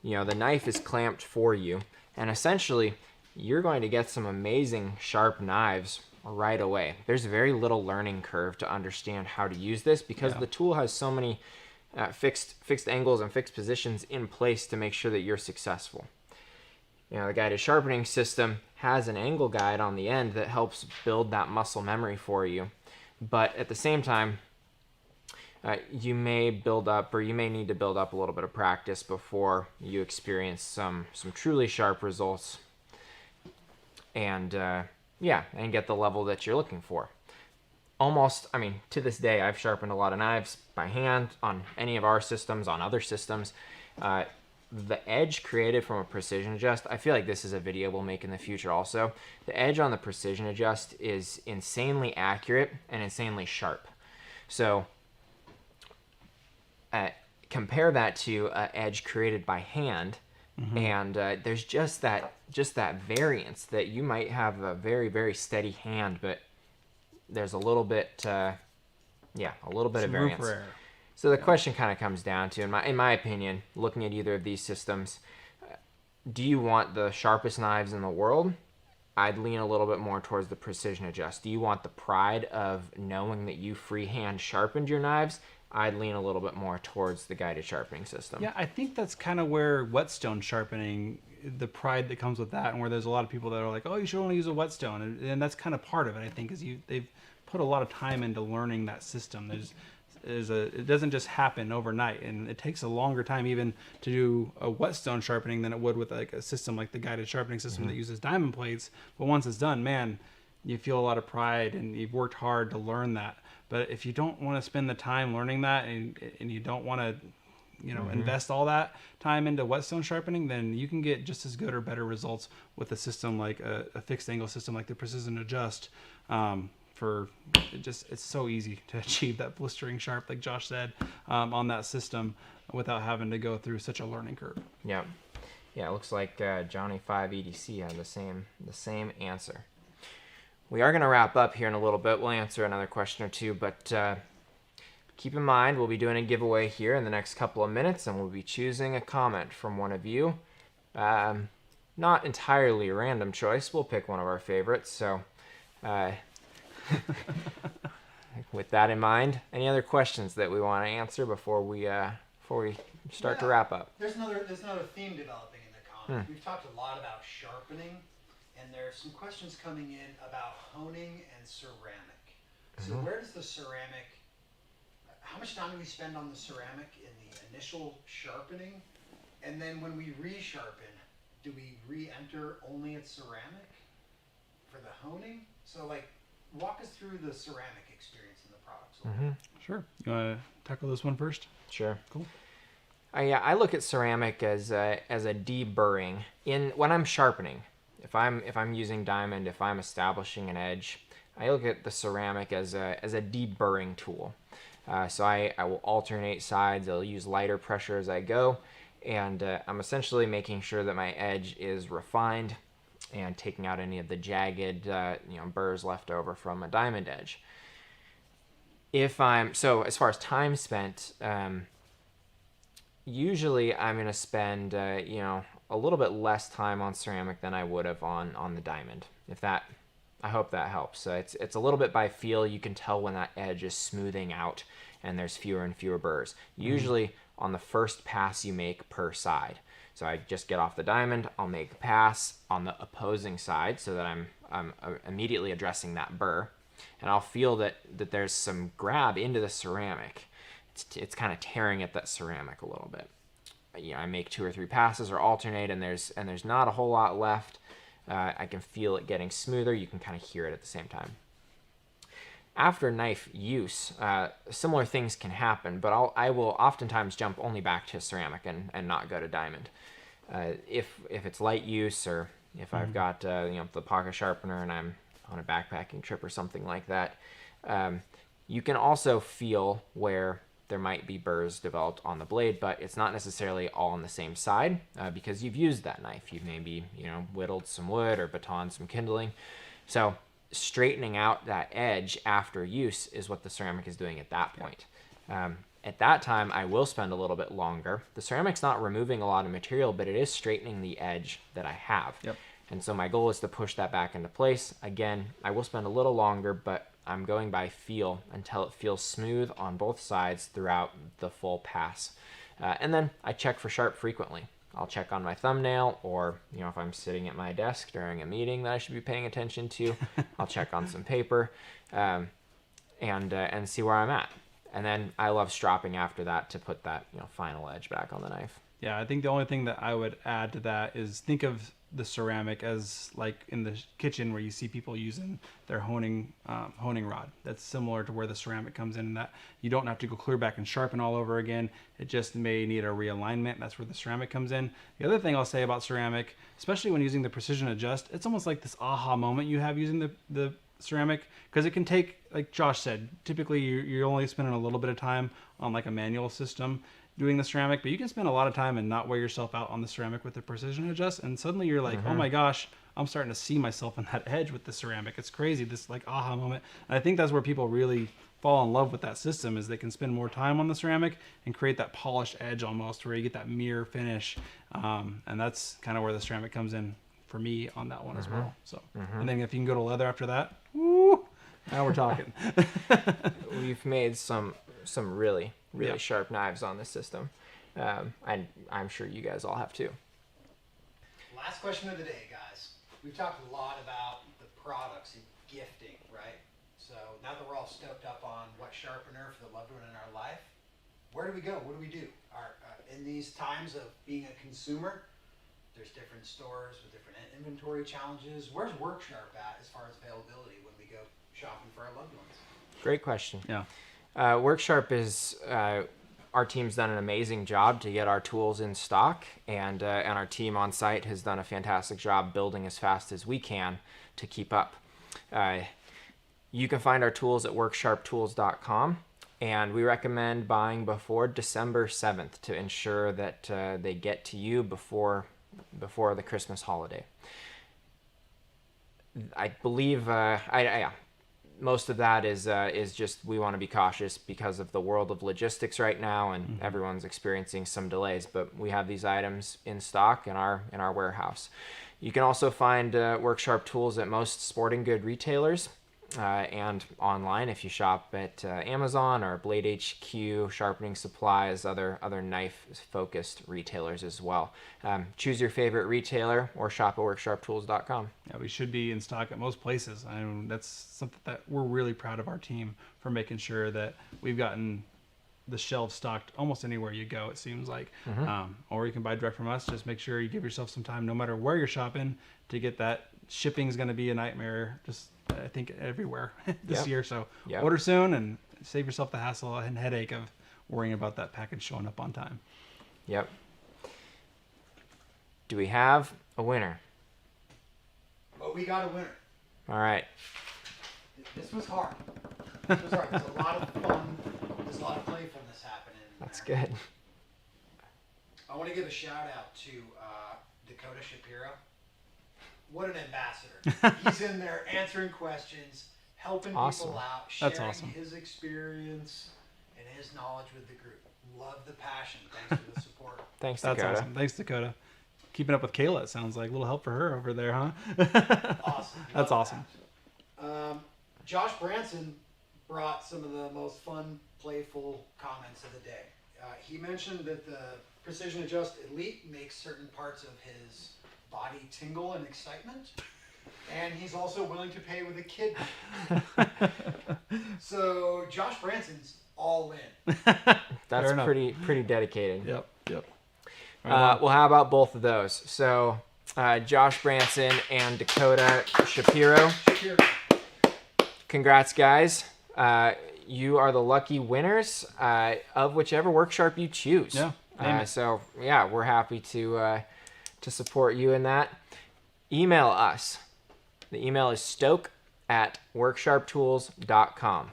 the knife is clamped for you, and essentially you're going to get some amazing sharp knives right away. There's very little learning curve to understand how to use this because the tool has so many fixed angles and fixed positions in place to make sure that you're successful. The guided sharpening system has an angle guide on the end that helps build that muscle memory for you. But at the same time, you may need to build up a little bit of practice before you experience some truly sharp results and get the level that you're looking for. To this day, I've sharpened a lot of knives by hand on any of our systems, on other systems. The edge created from a Precision Adjust, I feel like this is a video we'll make in the future also. The edge on the Precision Adjust is insanely accurate and insanely sharp. So compare that to an edge created by hand, and there's just that variance that you might have a very, very steady hand, but there's a little bit of variance. So the question kind of comes down to, in my opinion, looking at either of these systems, do you want the sharpest knives in the world? I'd lean a little bit more towards the Precision Adjust. Do you want the pride of knowing that you freehand sharpened your knives? I'd lean a little bit more towards the guided sharpening system. Yeah, I think that's kind of where whetstone sharpening, the pride that comes with that, and where there's a lot of people that are like, oh, you should only use a whetstone, and that's kind of part of it, I think, is they've put a lot of time into learning that system. It doesn't just happen overnight, and it takes a longer time even to do a whetstone sharpening than it would with like a system like the guided sharpening system that uses diamond plates. But once it's done, man, you feel a lot of pride and you've worked hard to learn that. But if you don't want to spend the time learning that and you don't want to invest all that time into whetstone sharpening, then you can get just as good or better results with a system like a fixed angle system like the Precision Adjust. It's so easy to achieve that blistering sharp, like Josh said, on that system without having to go through such a learning curve. Yeah, it looks like Johnny 5 EDC had the same answer. We are going to wrap up here in a little bit. We'll answer another question or two, but keep in mind we'll be doing a giveaway here in the next couple of minutes, and we'll be choosing a comment from one of you. Not entirely a random choice. We'll pick one of our favorites. So with that in mind, any other questions that we want to answer before we start to wrap up? There's another theme developing in the comments. We've talked a lot about sharpening, and there's some questions coming in about honing and ceramic. So where does the ceramic, how much time do we spend on the ceramic in the initial sharpening? And then when we resharpen, do we re-enter only at ceramic for the honing? So walk us through the ceramic experience in the products. Sure. You want to tackle this one first? Sure. Cool. I look at ceramic as a deburring when I'm sharpening. If I'm using diamond, if I'm establishing an edge, I look at the ceramic as a deburring tool. So I will alternate sides. I'll use lighter pressure as I go, and I'm essentially making sure that my edge is refined and taking out any of the jagged burrs left over from a diamond edge. As far as time spent, usually I'm going to spend a little bit less time on ceramic than I would have on the diamond. I hope that helps. It's a little bit by feel. You can tell when that edge is smoothing out and there's fewer and fewer burrs. Usually on the first pass you make per side. So I just get off the diamond, I'll make a pass on the opposing side so that I'm immediately addressing that burr, and I'll feel that there's some grab into the ceramic. It's kind of tearing at that ceramic a little bit. I make 2 or 3 passes or alternate, and there's not a whole lot left. I can feel it getting smoother. You can kind of hear it at the same time. After knife use, similar things can happen, but I will oftentimes jump only back to ceramic and not go to diamond. If it's light use, or if I've got the pocket sharpener and I'm on a backpacking trip or something like that, you can also feel where there might be burrs developed on the blade, but it's not necessarily all on the same side because you've used that knife. You've maybe whittled some wood or batoned some kindling. So straightening out that edge after use is what the ceramic is doing at that point. At that time, I will spend a little bit longer. The ceramic's not removing a lot of material, but it is straightening the edge that I have. Yep. And so my goal is to push that back into place. Again, I will spend a little longer, but I'm going by feel until it feels smooth on both sides throughout the full pass. And then I check for sharp frequently. I'll check on my thumbnail, or if I'm sitting at my desk during a meeting that I should be paying attention to, I'll check on some paper and see where I'm at. And then I love stropping after that to put that final edge back on the knife. Yeah, I think the only thing that I would add to that is think of the ceramic as like in the kitchen where you see people using their honing rod. That's similar to where the ceramic comes in that you don't have to go clear back and sharpen all over again. It just may need a realignment. That's where the ceramic comes in. The other thing I'll say about ceramic, especially when using the precision adjust, it's almost like this aha moment you have using the ceramic, because it can take, like Josh said, typically you're only spending a little bit of time on like a manual system doing the ceramic, but you can spend a lot of time and not wear yourself out on the ceramic with the precision adjust, and suddenly you're like, oh my gosh, I'm starting to see myself in that edge with the ceramic. It's crazy, this like aha moment. And I think that's where people really fall in love with that system, is they can spend more time on the ceramic and create that polished edge almost where you get that mirror finish, and that's kind of where the ceramic comes in for me on that one as well. So and then if you can go to leather after that, woo, now we're talking. We've made some really Yeah. sharp knives on this system, and I'm sure you guys all have too. Last question of the day, guys. We've talked a lot about the products and gifting, right? So now that we're all stoked up on what sharpener for the loved one in our life, where do we go? What do we do? In these times of being a consumer, there's different stores with different inventory challenges. Where's WorkSharp at as far as availability when we go shopping for our loved ones? Great question. Yeah. WorkSharp is our team's done an amazing job to get our tools in stock, and our team on site has done a fantastic job building as fast as we can to keep up. You can find our tools at worksharptools.com, and we recommend buying before December 7th to ensure that they get to you before the Christmas holiday. I believe most of that is just we want to be cautious because of the world of logistics right now, and everyone's experiencing some delays. But we have these items in stock in our warehouse. You can also find WorkSharp tools at most sporting good retailers and online if you shop at Amazon or Blade HQ, Sharpening Supplies, other knife-focused retailers as well. Choose your favorite retailer or shop at worksharptools.com. Yeah, we should be in stock at most places. I mean, that's something that we're really proud of our team for making sure that we've gotten the shelves stocked almost anywhere you go, it seems like. Or you can buy direct from us. Just make sure you give yourself some time, no matter where you're shopping, to get that. Shipping is going to be a nightmare, just I think everywhere this year. So order soon and save yourself the hassle and headache of worrying about that package showing up on time. Yep. Do we have a winner? Well, we got a winner. All right. This was hard. There's a lot of fun. There's a lot of playfulness happening. That's good. I want to give a shout out to Dakota Shapiro. What an ambassador. He's in there answering questions, helping people out, sharing his experience and his knowledge with the group. Love the passion. Thanks for the support. Thanks, That's Dakota. awesome. Thanks, Dakota. Keeping up with Kayla, it sounds like. A little help for her over there, huh? Awesome. That's awesome. Josh Branson brought some of the most fun, playful comments of the day. He mentioned that the Precision Adjust Elite makes certain parts of his body tingle and excitement, and he's also willing to pay with a kid. So Josh Branson's all in. That's pretty dedicated. Yep. Well, how about both of those? So Josh Branson and Dakota Shapiro. Congrats, guys. You are the lucky winners of whichever workshop you choose. Yeah. So we're happy to support you in that. Email us. The email is stoke@worksharptools.com.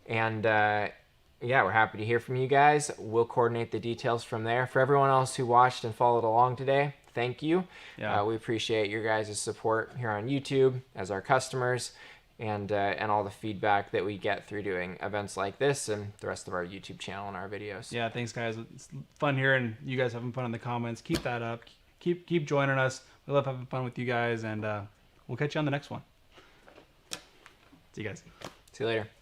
And we're happy to hear from you guys. We'll coordinate the details from there. For everyone else who watched and followed along today, thank you. Yeah. We appreciate your guys' support here on YouTube as our customers, and all the feedback that we get through doing events like this and the rest of our YouTube channel and our videos. Yeah, thanks guys. It's fun hearing you guys having fun in the comments. Keep that up. Keep joining us. We love having fun with you guys, and we'll catch you on the next one. See you guys. See you later.